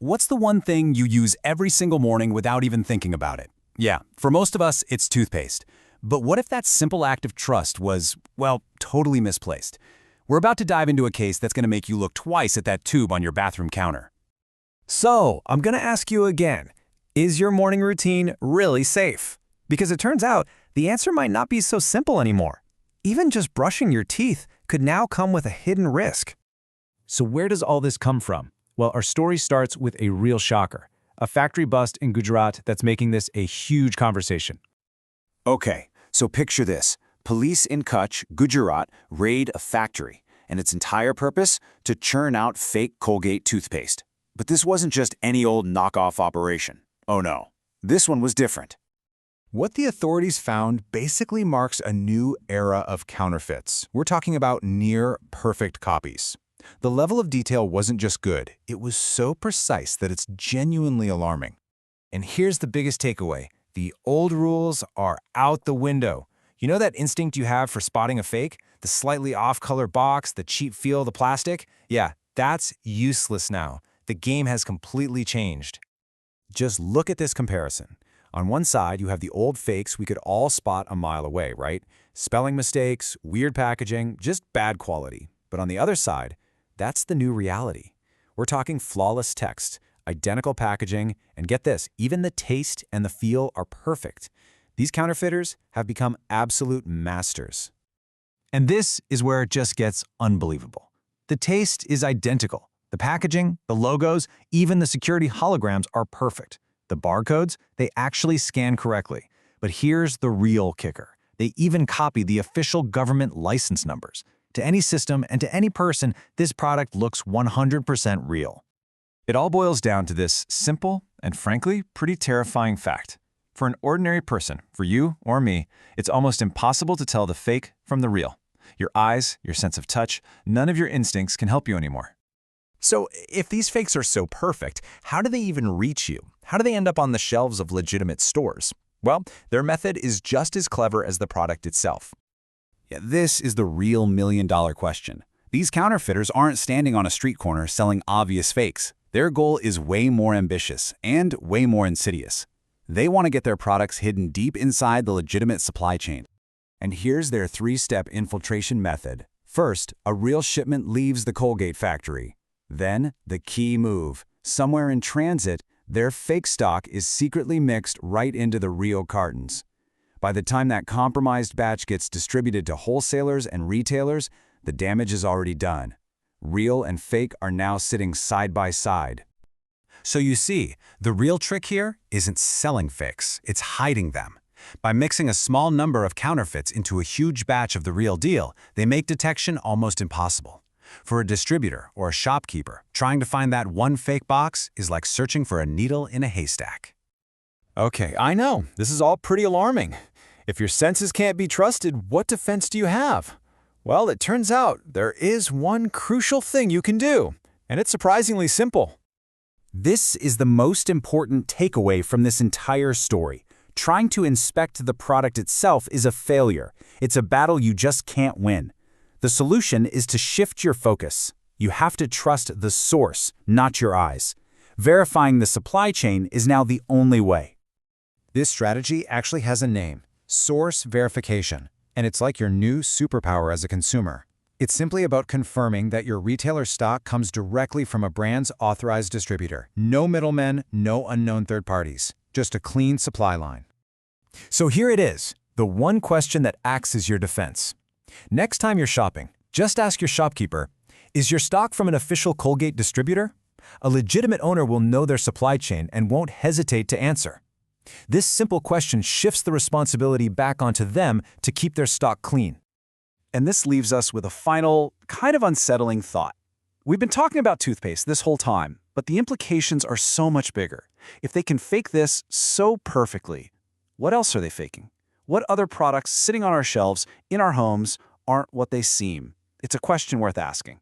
What's the one thing you use every single morning without even thinking about it? Yeah, for most of us, it's toothpaste. But what if that simple act of trust was, well, totally misplaced? We're about to dive into a case that's going to make you look twice at that tube on your bathroom counter. So, I'm going to ask you again, is your morning routine really safe? Because it turns out the answer might not be so simple anymore. Even just brushing your teeth could now come with a hidden risk. So where does all this come from? Well, our story starts with a real shocker, a factory bust in Gujarat that's making this a huge conversation. Okay, so picture this. Police in Kutch, Gujarat, raid a factory, and its entire purpose? To churn out fake Colgate toothpaste. But this wasn't just any old knockoff operation. Oh no, this one was different. What the authorities found basically marks a new era of counterfeits. We're talking about near-perfect copies. The level of detail wasn't just good, it was so precise that it's genuinely alarming. And here's the biggest takeaway. The old rules are out the window. You know that instinct you have for spotting a fake? The slightly off-color box, the cheap feel of the plastic? Yeah, that's useless now. The game has completely changed. Just look at this comparison. On one side, you have the old fakes we could all spot a mile away, right? Spelling mistakes, weird packaging, just bad quality. But on the other side, that's the new reality. We're talking flawless text, identical packaging, and get this, even the taste and the feel are perfect. These counterfeiters have become absolute masters. And this is where it just gets unbelievable. The taste is identical. The packaging, the logos, even the security holograms are perfect. The barcodes, they actually scan correctly. But here's the real kicker. They even copy the official government license numbers. To any system and to any person, this product looks 100% real. It all boils down to this simple and, frankly, pretty terrifying fact. For an ordinary person, for you or me, it's almost impossible to tell the fake from the real. Your eyes, your sense of touch, none of your instincts can help you anymore. So if these fakes are so perfect, how do they even reach you? How do they end up on the shelves of legitimate stores? Well, their method is just as clever as the product itself. Yeah, this is the real million-dollar question. These counterfeiters aren't standing on a street corner selling obvious fakes. Their goal is way more ambitious and way more insidious. They want to get their products hidden deep inside the legitimate supply chain. And here's their three-step infiltration method. First, a real shipment leaves the Colgate factory. Then, the key move. Somewhere in transit, their fake stock is secretly mixed right into the real cartons. By the time that compromised batch gets distributed to wholesalers and retailers, the damage is already done. Real and fake are now sitting side by side. So you see, the real trick here isn't selling fakes, it's hiding them. By mixing a small number of counterfeits into a huge batch of the real deal, they make detection almost impossible. For a distributor or a shopkeeper, trying to find that one fake box is like searching for a needle in a haystack. Okay, I know, this is all pretty alarming. If your senses can't be trusted, what defense do you have? Well, it turns out there is one crucial thing you can do, and it's surprisingly simple. This is the most important takeaway from this entire story. Trying to inspect the product itself is a failure. It's a battle you just can't win. The solution is to shift your focus. You have to trust the source, not your eyes. Verifying the supply chain is now the only way. This strategy actually has a name, source verification, and it's like your new superpower as a consumer. It's simply about confirming that your retailer stock comes directly from a brand's authorized distributor. No middlemen, no unknown third parties, just a clean supply line. So here it is, the one question that acts as your defense. Next time you're shopping, just ask your shopkeeper, is your stock from an official Colgate distributor? A legitimate owner will know their supply chain and won't hesitate to answer. This simple question shifts the responsibility back onto them to keep their stock clean. And this leaves us with a final, kind of unsettling thought. We've been talking about toothpaste this whole time, but the implications are so much bigger. If they can fake this so perfectly, what else are they faking? What other products sitting on our shelves, in our homes, aren't what they seem? It's a question worth asking.